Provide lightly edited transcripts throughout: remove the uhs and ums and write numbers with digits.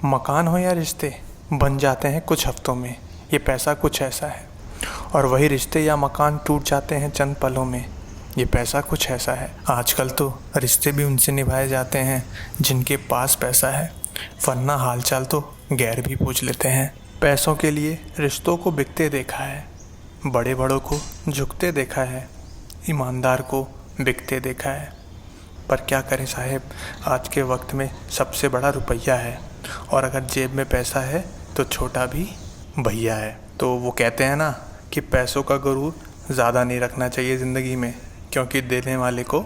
मकान हो या रिश्ते बन जाते हैं कुछ हफ्तों में, ये पैसा कुछ ऐसा है। और वही रिश्ते या मकान टूट जाते हैं चंद पलों में, ये पैसा कुछ ऐसा है। आजकल तो रिश्ते भी उनसे निभाए जाते हैं जिनके पास पैसा है, वरना हालचाल तो गैर भी पूछ लेते हैं। पैसों के लिए रिश्तों को बिकते देखा है, बड़े बड़ों को झुकते देखा है, ईमानदार को बिकते देखा है। पर क्या करें साहेब, आज के वक्त में सबसे बड़ा रुपया है, और अगर जेब में पैसा है तो छोटा भी भैया है। तो वो कहते हैं ना कि पैसों का गुरूर ज़्यादा नहीं रखना चाहिए ज़िंदगी में, क्योंकि देने वाले को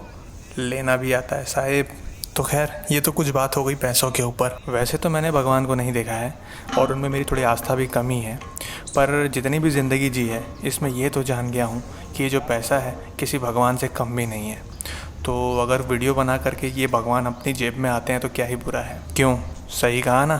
लेना भी आता है साहेब। तो खैर, ये तो कुछ बात हो गई पैसों के ऊपर। वैसे तो मैंने भगवान को नहीं देखा है और उनमें मेरी थोड़ी आस्था भी कमी है, पर जितनी भी ज़िंदगी जी है इसमें ये तो जान गया हूँ कि ये जो पैसा है किसी भगवान से कम भी नहीं है। तो अगर वीडियो बना करके ये भगवान अपनी जेब में आते हैं तो क्या ही बुरा है, क्यों? सही कहा ना?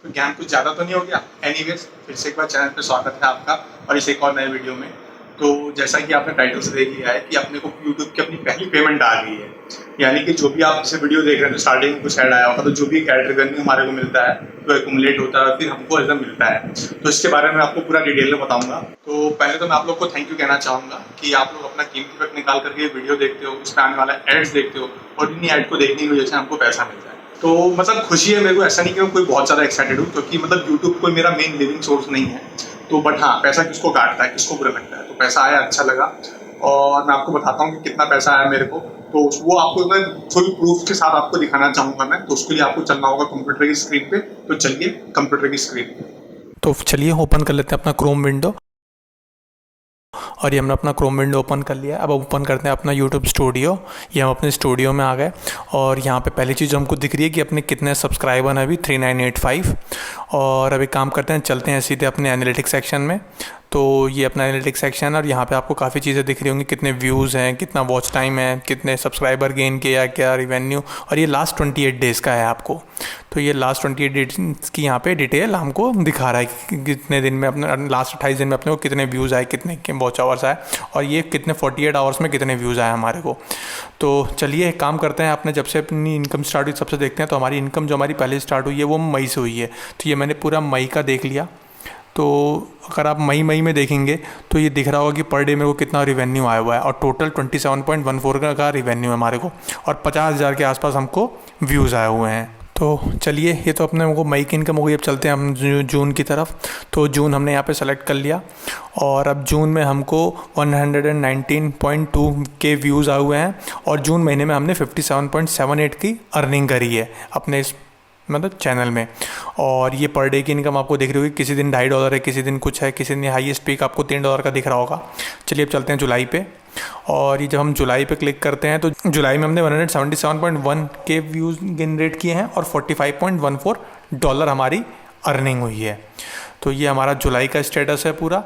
तो ज्ञान कुछ ज़्यादा तो नहीं हो गया। एनीवेज, फिर से एक बार चैनल पे स्वागत है आपका और इस एक और नए वीडियो में। तो जैसा कि आपने टाइटल से देख लिया है कि अपने को यूट्यूब की अपनी पहली पेमेंट आ गई है, यानी कि जो भी आप इसे वीडियो देख रहे हैं तो स्टार्टिंग में कुछ ऐड आया होगा, तो जो भी ऐड रेवेन्यू हमारे को मिलता है तो एक्यूमुलेट होता है, फिर हमको ऐसा मिलता है। तो इसके बारे में आपको पूरा डिटेल में बताऊंगा। तो पहले तो मैं आप लोग को थैंक यू कहना चाहूँगा कि आप लोग अपना कीमती वक्त निकाल करके वीडियो देखते हो, उसमें आने वाला एड्स देखते हो और इन्हीं ऐड को देखने की वजह से हमको पैसा मिलता है। तो मतलब खुशी है मेरे को, ऐसा नहीं कि मैं कोई बहुत ज़्यादा एक्साइटेड हूँ, क्योंकि मतलब यूट्यूब कोई मेरा मेन लिविंग सोर्स नहीं है। तो बट हाँ, पैसा किसको काटता है, किसको बुरा लगता है। तो पैसा आया, अच्छा लगा, और मैं आपको बताता हूँ कि कितना पैसा आया मेरे को। तो वो आपको मैं फुल प्रूफ के साथ आपको दिखाना चाहूँगा मैं। तो उसके लिए आपको चलना होगा कंप्यूटर की स्क्रीन पे। तो चलिए कंप्यूटर की स्क्रीन पे। तो चलिए ओपन कर लेते हैं अपना क्रोम विंडो, और ये हमने अपना क्रोम विंडो ओपन कर लिया। अब ओपन करते हैं अपना यूट्यूब स्टूडियो। ये हम अपने स्टूडियो में आ गए, और यहाँ पे पहली चीज़ हमको दिख रही है कि अपने कितने सब्सक्राइबर हैं अभी, 3985। और अभी काम करते हैं, चलते हैं सीधे अपने एनालिटिक्स सेक्शन में। तो ये अपना एनालिटिक्स सेक्शन है, और यहाँ पे आपको काफ़ी चीज़ें दिख रही होंगी, कितने व्यूज़ हैं, कितना वॉच टाइम है, कितने सब्सक्राइबर गेन किया, क्या रिवेन्यू, और ये लास्ट 28 डेज़ का है आपको। तो ये लास्ट 28 डेज़ की यहाँ पे डिटेल हमको दिखा रहा है कि कितने दिन में अपने लास्ट 28 दिन में अपने को कितने व्यूज़ आए, कितने वॉच आवर्स आए, और ये कितने 48 आवर्स में कितने व्यूज़ आए हमारे को। तो चलिए एक काम करते हैं, आपने जब से अपनी इनकम स्टार्ट हुई सबसे देखते हैं। तो हमारी इनकम जो हमारी पहले स्टार्ट हुई है वो मई से हुई है। तो ये मैंने पूरा मई का देख लिया। तो अगर आप मई में देखेंगे तो ये दिख रहा होगा कि पर डे मेरे को कितना रिवेन्यू आया हुआ है, और टोटल 27.14 का रिवेन्यू है हमारे को, और 50,000 के आसपास हमको व्यूज़ आए हुए हैं। तो चलिए, ये तो अपने को मई की इनकम हो गई। अब चलते हैं हम जून की तरफ। तो जून हमने यहाँ पे सेलेक्ट कर लिया, और अब जून में हमको 119.2 के व्यूज़ आए हुए हैं, और जून महीने में हमने 57.78 की अर्निंग करी है अपने इस मतलब चैनल में। और ये पर डे की इनकम आपको दिख रही होगी, किसी दिन $2.5 है, किसी दिन कुछ है, किसी दिन हाईएस्ट पीक आपको $3 का दिख रहा होगा। चलिए अब चलते हैं जुलाई पे, और ये जब हम जुलाई पे क्लिक करते हैं तो जुलाई में हमने 177.1 के व्यूज़ जनरेट किए हैं, और $45.14 हमारी अर्निंग हुई है। तो ये हमारा जुलाई का स्टेटस है पूरा।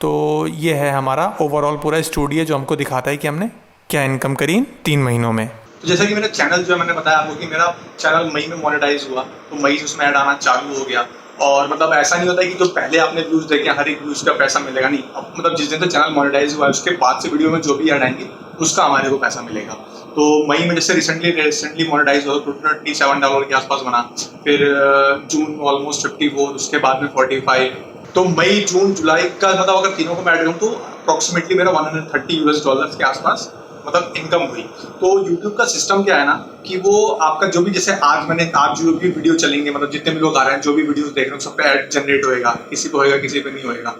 तो ये है हमारा ओवरऑल पूरा स्टूडियो जो हमको दिखाता है कि हमने क्या इनकम करी इन 3 महीनों में। तो जैसा कि मेरा चैनल जो है, मैंने बताया आपको कि मेरा चैनल मई में मोनेटाइज हुआ, तो मई से उसमें ऐड आना चालू हो गया। और मतलब ऐसा नहीं होता कि जो पहले आपने व्यूज़ देखे हर एक व्यूज़ का पैसा मिलेगा, नहीं। अब मतलब जिस दिन से चैनल मोनेटाइज हुआ है उसके बाद से वीडियो में जो भी ऐड आएंगे उसका हमारे को पैसा मिलेगा। तो मई में जैसे रिसेंटली मोनेटाइज हुआ तो $27 के आसपास बना, फिर जून ऑलमोस्ट 54, उसके बाद में 45। तो मई, जून, जुलाई का मतलब अगर तीनों को मैं ऐड करूँ तो अप्रॉक्सीमेटली मेरा $130 के आसपास मतलब इनकम हुई। तो YouTube का सिस्टम क्या है ना कि वो आपका जो भी, जैसे आज जो भी वीडियो चलेंगे, मतलब जितने भी लोग आ रहे हैं, जो भी वीडियोस देख रहे हैं, सब पे ऐड जनरेट होएगा, किसी पे होएगा, किसी पे नहीं होएगा।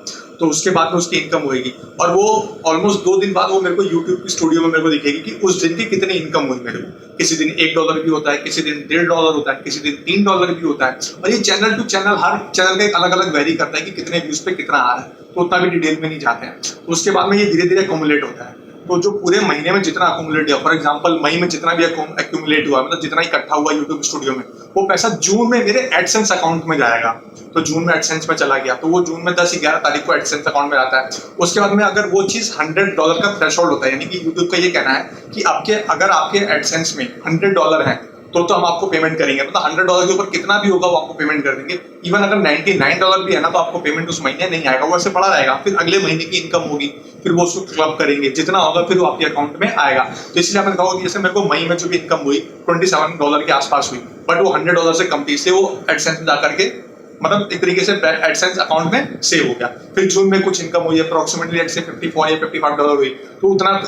तो उसके बाद में उसकी इनकम होएगी, और वो ऑलमोस्ट 2 दिन बाद वो मेरे को YouTube की स्टूडियो में मेरे को दिखेगी कि उस दिन की कितनी इनकम हुई मेरे को। किसी दिन $1 भी होता है, किसी दिन $1.5 होता है, किसी दिन $3 भी होता है। और ये चैनल टू चैनल, हर चैनल का एक अलग अलग वेरी करता है कि कितने व्यूज पे कितना आ रहा है, तो उतना भी डिटेल में नहीं जाते हैं। तो उसके बाद में ये धीरे धीरे अक्यूमुलेट होता है। तो जो पूरे महीने में जितना अक्यूमुलेट हुआ, फॉर एग्जांपल मई में जितना भी अक्यूमुलेट हुआ, मतलब जितना इकट्ठा हुआ यूट्यूब स्टूडियो में, वो पैसा जून में मेरे एडसेंस अकाउंट में जाएगा। तो जून में एडसेंस में चला गया, तो वो जून में 10-11 तारीख को एडसेंस अकाउंट में आता है। उसके बाद में अगर वो चीज़ $100 का थ्रेशोल्ड होता है, यानी कि यूट्यूब का ये कहना है कि अगर आपके एडसेंस में $100 है तो हम आपको पेमेंट करेंगे। मतलब $100 के ऊपर कितना भी होगा वो आपको पेमेंट कर देंगे। इवन अगर $99 भी है ना तो आपको पेमेंट उस महीने नहीं आएगा, वो ऐसे पड़ा रहेगा। फिर अगले महीने की इनकम होगी, फिर वो उसको क्लब करेंगे, जितना होगा फिर वो आपके अकाउंट में आएगा। तो इसलिए आपने कहा कि जैसे मेरे को मई में जो भी इनकम हुई $27 के आसपास हुई, बट वो $100 से कम थी, से वो एडसेंस में जाकर के मतलब एक तरीके से एडसेंस अकाउंट में सेव हो गया। फिर जून में कुछ इनकम हुई, अप्रोक्सीमेटली ऐसे $54 या $55 हुई, तो उतना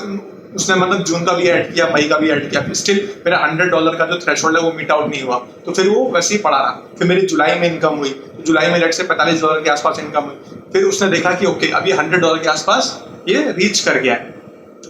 उसने मतलब जून का भी ऐड किया, मई का भी ऐड किया, फिर स्टिल मेरा $100 का जो थ्रेशोल्ड है वो मीट आउट नहीं हुआ, तो फिर वो वैसे ही पड़ा रहा। फिर मेरी जुलाई में इनकम हुई, तो जुलाई में लेट से $45 के आसपास इनकम हुई। फिर उसने देखा कि ओके अभी $100 के आसपास ये रीच कर गया है,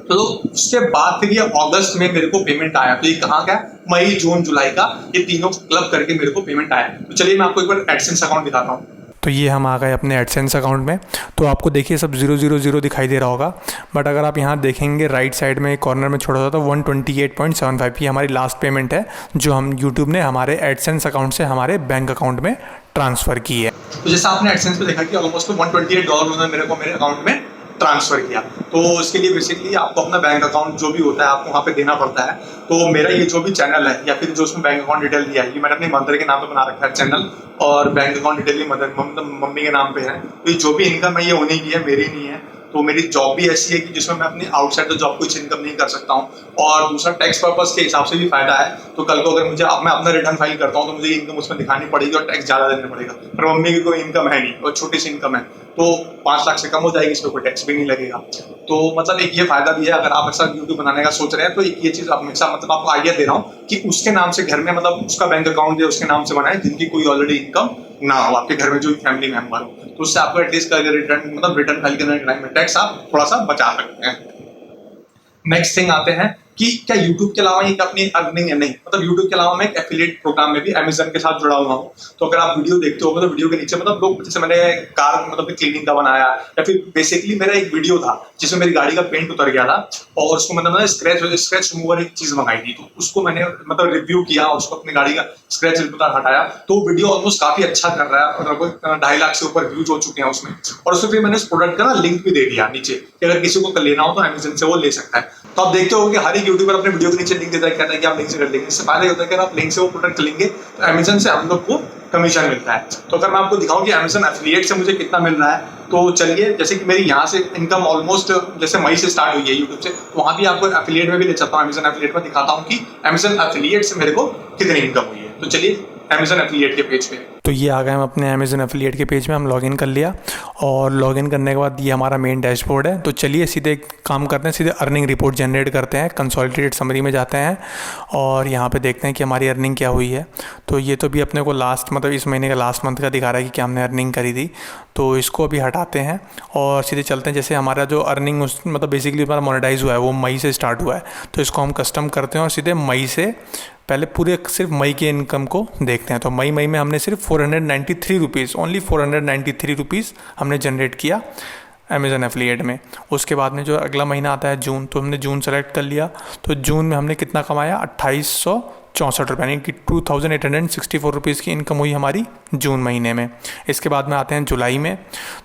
तो उसके बाद फिर ये अगस्त में मेरे को पेमेंट आया। तो ये कहाँ का, मई जून जुलाई का, ये तीनों क्लब करके मेरे को पेमेंट आया। तो चलिए मैं आपको एक बार एडसेंस अकाउंट दिखाता हूँ। तो ये हम आ गए अपने एडसेंस अकाउंट में। तो आपको देखिए सब 000 दिखाई दे रहा होगा, बट अगर आप यहाँ देखेंगे राइट साइड में कॉर्नर में छोटा सा तो 128.75 ये हमारी लास्ट पेमेंट है जो हम यूट्यूब ने हमारे एडसेंस अकाउंट से हमारे बैंक अकाउंट में ट्रांसफ़र की है। तो जैसा आपने एडसेंस पे देखा कि ऑलमोस्ट $128 उन्होंने मेरे को मेरे अकाउंट में ट्रांसफर किया। तो इसके लिए बेसिकली आपको अपना बैंक अकाउंट जो भी होता है आपको वहाँ पे देना पड़ता है। तो मेरा ये जो भी चैनल है या फिर जो उसमें बैंक अकाउंट डिटेल दिया है, ये मैंने अपनी मदर के नाम पे बना रखा है चैनल, और बैंक अकाउंट डिटेल भी मदर मम्मी के नाम पे है। तो ये जो भी इनकम है ये उन्हीं की है, मेरी नहीं है। तो मेरी जॉब भी ऐसी है कि जिसमें मैं अपनी आउटसाइड द जॉब कुछ इनकम नहीं कर सकता हूँ, और दूसरा टैक्स पर्पस के हिसाब से भी फायदा है। तो कल को अगर मुझे मैं अपना रिटर्न फाइल करता हूँ तो मुझे इनकम उसमें दिखानी पड़ेगी और टैक्स ज़्यादा देना पड़ेगा। पर मम्मी की कोई इनकम है नहीं और छोटी सी इनकम है, तो 5 लाख से कम हो जाएगी, इस पर कोई टैक्स भी नहीं लगेगा। तो मतलब एक ये फायदा भी है। अगर आप ऐसा यूट्यूब बनाने का सोच रहे हैं तो एक ये चीज़ हमेशा मतलब आपको आइडिया दे रहा हूँ कि उसके नाम से घर में मतलब उसका बैंक अकाउंट है उसके नाम से बनाए जिनकी कोई ऑलरेडी इनकम ना हो, आपके घर में जो फैमिली मेंबर हो, तो उससे आपको एटलीस्ट रिटर्न फाइल करने के टाइम में टैक्स आप थोड़ा सा बचा सकते हैं। नेक्स्ट थिंग आते हैं कि क्या YouTube के अलावा ये अपनी अर्निंग है? नहीं, मतलब YouTube के अलावा मैं एक एफिलिएट प्रोग्राम में भी Amazon के साथ जुड़ा हुआ हूँ। तो अगर आप वीडियो देखते हो तो वीडियो के नीचे मतलब लोग, जैसे मैंने कार मतलब क्लीनिंग का बनाया, या फिर बेसिकली मेरा एक वीडियो था जिसमें मेरी गाड़ी का पेंट उतर गया था और उसको मतलब स्क्रैच रिमूवर एक चीज मंगाई थी, तो उसको मैंने मतलब रिव्यू किया, उसको अपनी गाड़ी का स्क्रैच रिमूवर हटाया। तो वीडियो ऑलमोस्ट काफी अच्छा कर रहा है और लगभग 2.5 लाख से ऊपर व्यूज हो चुके हैं उसमें। और उसमें फिर मैंने उस प्रोडक्ट का ना लिंक भी दे दिया नीचे कि अगर किसी को लेना हो तो Amazon से वो ले सकता है। तो आप देखते हो कि हर एक यूट्यूबर अपने वीडियो के नीचे लिंक देता है, कहता है कि आप लिंक से कर लेंगे। इससे फायदा होता है कि आप लिंक से वो प्रोडक्ट लेंगे तो Amazon से हम लोग को कमीशन मिलता है। तो अगर मैं आपको दिखाऊं कि Amazon एफिलिएट से मुझे कितना मिल रहा है, तो चलिए, जैसे कि मेरी यहाँ से इनकम ऑलमोस्ट जैसे मई से स्टार्ट हुई है यूट्यूब से, तो वहाँ भी आपको एफिलिएट में भी ले चलता हूँ। Amazon एफिलिएट में दिखाता हूँ कि Amazon एफिलिएट से मेरे को कितनी इनकम हुई है। तो चलिए Amazon एफिलिएट के पेज पे। तो ये आ गए हम अपने Amazon एफिलिएट के पेज में, हम लॉगिन कर लिया और लॉगिन करने के बाद ये हमारा मेन डैशबोर्ड है। तो चलिए सीधे काम करते हैं, सीधे अर्निंग रिपोर्ट जनरेट करते हैं, कंसोलिडेटेड समरी में जाते हैं और यहाँ पे देखते हैं कि हमारी अर्निंग क्या हुई है। तो ये तो भी अपने को लास्ट मतलब इस महीने का लास्ट मंथ का दिखा रहा है कि क्या हमने अर्निंग करी थी, तो इसको अभी हटाते हैं और सीधे चलते हैं। जैसे हमारा जो अर्निंग उस मतलब बेसिकली हमारा मोनेटाइज हुआ है वो मई से स्टार्ट हुआ है, तो इसको हम कस्टम करते हैं और सीधे मई से पहले पूरे सिर्फ मई के इनकम को देखते हैं। तो मई में हमने सिर्फ 493 रुपीज़, ओनली 493 रुपीज़ हमने जनरेट किया Amazon एफिलिएट में। उसके बाद में जो अगला महीना आता है जून, तो हमने जून सेलेक्ट कर लिया। तो जून में हमने कितना कमाया, 2864 रुपये, यानी कि 2864 रुपीज़ की इनकम हुई हमारी जून महीने में। इसके बाद में आते हैं जुलाई में।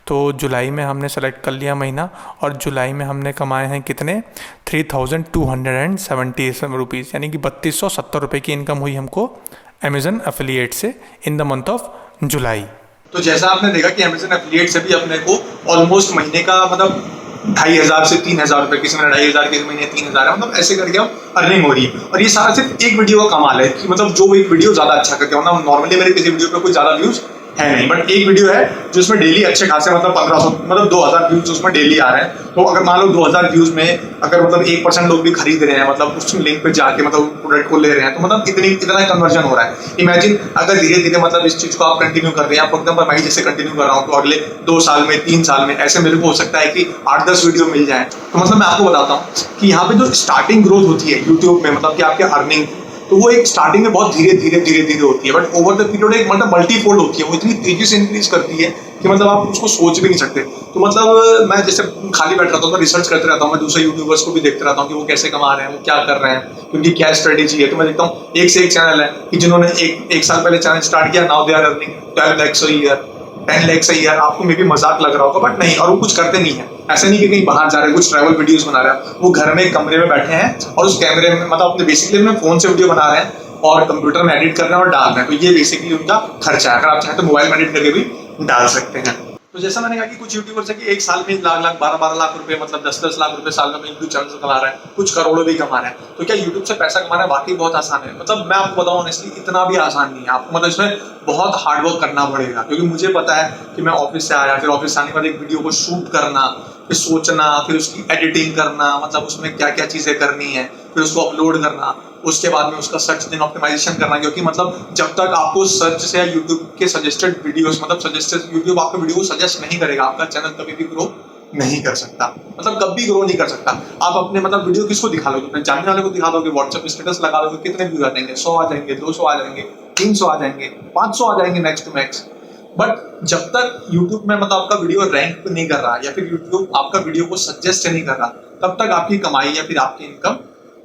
तो जुलाई में हमने सेलेक्ट कर लिया महीना और जुलाई में हमने कमाए हैं कितने, 3270 रुपीज़, यानी कि 3270 रुपये की इनकम हुई हमको Amazon एफिलिएट से in the month of July. तो जैसा आपने देखा कि Amazon एफिलिएट से भी अपने को ऑलमोस्ट महीने का मतलब 2500 से 3000 रुपए, किसी महीने 2500, किसी महीने 3000 है, मतलब ऐसे करके अब अर्निंग हो रही है। और ये सारा सिर्फ एक वीडियो का कमाल है कि मतलब जो एक वीडियो ज्यादा अच्छा करके हो ना, नॉर्मली मेरे किसी वीडियो पे कोई ज्यादा व्यूज है नहीं, बट एक वीडियो है जो उसमें डेली अच्छे खासे मतलब 1500 मतलब 2000 व्यूज उसमें डेली आ रहे हैं। तो अगर मान लो 2000 व्यूज में अगर मतलब 1% लोग भी खरीद रहे हैं, मतलब उस लिंक पे जाके मतलब प्रोडक्ट को ले रहे हैं, तो मतलब इतना कन्वर्जन हो रहा है। इमेजिन अगर धीरे धीरे मतलब इस चीज को आप कंटिन्यू कर रहे हैं, फॉर एग्जाम्पल मैं जैसे कंटिन्यू कर रहा हूँ, तो अगले 2 साल में 3 साल में ऐसे मेरे को हो सकता है कि 8-10 वीडियो मिल जाए। तो मतलब मैं आपको बताता हूँ कि यहाँ पे जो स्टार्टिंग ग्रोथ होती है यूट्यूब में, मतलब कि आपके अर्निंग, तो वो एक स्टार्टिंग में बहुत धीरे धीरे होती है, बट ओवर द पीरियड एक मतलब मल्टीफोल्ड होती है। वो इतनी तेजी से इंक्रीज करती है कि मतलब आप उसको सोच भी नहीं सकते। तो मतलब मैं जैसे खाली बैठ रहता हूँ तो रिसर्च करते रहता हूँ, मैं दूसरे यूट्यूबर्स को भी देखते रहता हूँ कि वो कैसे कमा रहे हैं, वो क्या कर रहे हैं, उनकी क्या स्ट्रेटेजी है। तो मैं देखता हूँ एक से एक चैनल है कि जिन्होंने एक साल पहले चैनल स्टार्ट किया, now they are earning 12 lakhs a year, 10 lakhs a year। आपको मे भी मजाक लग रहा होगा, बट नहीं, और वो कुछ करते नहीं है। ऐसा नहीं कि कहीं बाहर जा रहे हैं, कुछ ट्रैवल वीडियोस बना रहे हैं, वो घर में एक कमरे में बैठे हैं और उस कैमरे में मतलब अपने बेसिकली अपने फोन से वीडियो बना रहे हैं, और कंप्यूटर में एडिट कर रहे हैं और डाल रहे हैं, तो ये बेसिकली उनका खर्चा है। अगर आप चाहें तो मोबाइल में एडिट करके भी डाल सकते हैं। तो जैसा मैंने कहा कि कुछ यूट्यूबर्स है कि एक साल में लाख 12 लाख रुपए, मतलब 10 लाख रुपए साल में यूट्यूब चैनल से कमा रहे हैं, कुछ करोड़ों भी कमा रहे हैं। तो क्या यूट्यूब से पैसा कमाना वाकई बहुत आसान है? मतलब मैं आपको बताऊं ऑनेस्टली, इतना भी आसान नहीं है। आपको मतलब इसमें बहुत हार्डवर्क करना पड़ेगा, क्योंकि मुझे पता है कि मैं ऑफिस से आया, फिर ऑफिस से आने के बाद एक वीडियो को शूट करना, फिर सोचना, फिर उसकी एडिटिंग करना, मतलब उसमें क्या क्या चीजें करनी है, फिर उसको अपलोड करना, उसके बाद में उसका सर्च इंजन ऑप्टिमाइजेशन करना। क्योंकि मतलब जब तक आपको सर्च से या यूट्यूब के सजेस्टेड वीडियोस, मतलब सजेस्टेड यूट्यूब आपको वीडियो को सजेस्ट नहीं करेगा, आपका चैनल कभी भी ग्रो नहीं कर सकता, मतलब कभी ग्रो नहीं कर सकता। आप अपने मतलब वीडियो किसको दिखा लोगे? अपने जानने वाले को दिखा दोगे, व्हाट्सएप स्टेटस लगा दोगे, कितने व्यू आ जाएंगे? 100 आ जाएंगे, 200 आ जाएंगे, 300 आ जाएंगे, 500 आ जाएंगे मैक्स टू मैक्स। बट जब तक यूट्यूब में मतलब आपका वीडियो रैंक नहीं कर रहा, या फिर यूट्यूब आपका वीडियो को सजेस्ट नहीं कर रहा, तब तक आपकी कमाई या फिर आपकी इनकम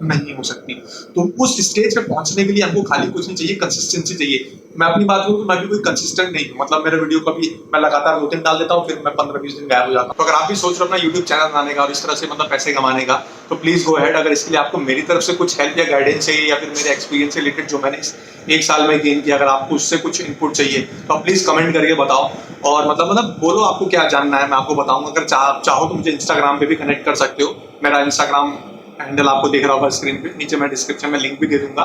नहीं हो सकती। तो उस स्टेज पे पहुंचने के लिए हमको खाली कुछ नहीं चाहिए, कंसिस्टेंसी चाहिए। मैं अपनी बात करूं तो मैं भी कोई कंसिस्टेंट नहीं हूं, मतलब मेरे वीडियो कभी मैं लगातार 2 दिन डाल देता हूं, फिर मैं 15-20 दिन गायब हो जाता हूं। तो अगर आप भी सोच रहे हो अपना यूट्यूब चैनल बनाने का और इस तरह से मतलब पैसे कमाने का, तो प्लीज गो अहेड। अगर इसके लिए आपको मेरी तरफ से कुछ हेल्प या गाइडेंस चाहिए, या फिर मेरे एक्सपीरियंस से रिलेटेड जो मैंने इस 1 साल में गेन किया, अगर आपको उससे कुछ इनपुट चाहिए तो आप प्लीज कमेंट करके बताओ, और मतलब बोलो आपको क्या जानना है, मैं आपको बताऊंगा। अगर चाहो तो मुझे इंस्टाग्राम पे भी कनेक्ट कर सकते हो। मेरा इंस्टाग्राम हैंडल आपको दिख रहा होगा स्क्रीन पे, नीचे मैं डिस्क्रिप्शन में लिंक भी दे दूंगा,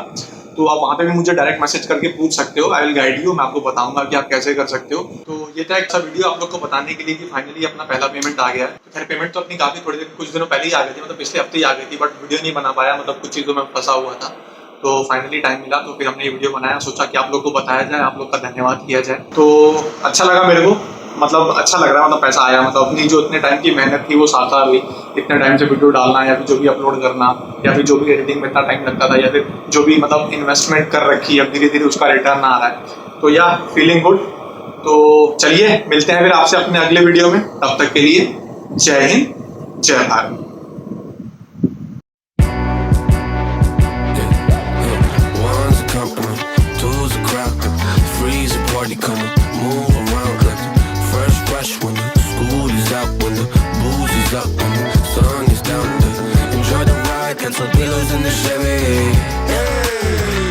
तो आप वहाँ पे भी मुझे डायरेक्ट मैसेज करके पूछ सकते हो। आई विल गाइड यू, मैं आपको बताऊंगा कि आप कैसे कर सकते हो। तो ये था एक सा वीडियो आप लोग को बताने के लिए कि फाइनली अपना पहला पेमेंट आ गया है। तो खैर पेमेंट तो अपनी काफी थोड़ी देर कुछ दिनों पहले ही आ गई थी, मतलब पिछले हफ्ते ही आ गई थी, बट वीडियो नहीं बना पाया, मतलब कुछ चीज़ों में फंसा हुआ था। तो फाइनली टाइम मिला तो फिर हमने ये वीडियो बनाया, सोचा कि आप लोग को बताया जाए, आप लोग का धन्यवाद किया जाए। तो अच्छा लगा मेरे को, मतलब अच्छा लग रहा है, मतलब पैसा आया, मतलब अपनी जो इतने टाइम की मेहनत थी वो साकार हुई। इतने टाइम से वीडियो डालना, या फिर जो भी अपलोड करना, या फिर जो भी एडिटिंग में इतना टाइम लगता था, या फिर जो भी मतलब इन्वेस्टमेंट कर रखी, अब धीरे धीरे उसका रिटर्न आ रहा है। तो या फीलिंग गुड। तो चलिए मिलते हैं फिर आपसे अपने अगले वीडियो में, तब तक के लिए जय हिंद, जय Bharat. Up when the sun is down, enjoy the ride, cancel pillows in the Chevy. Yeah.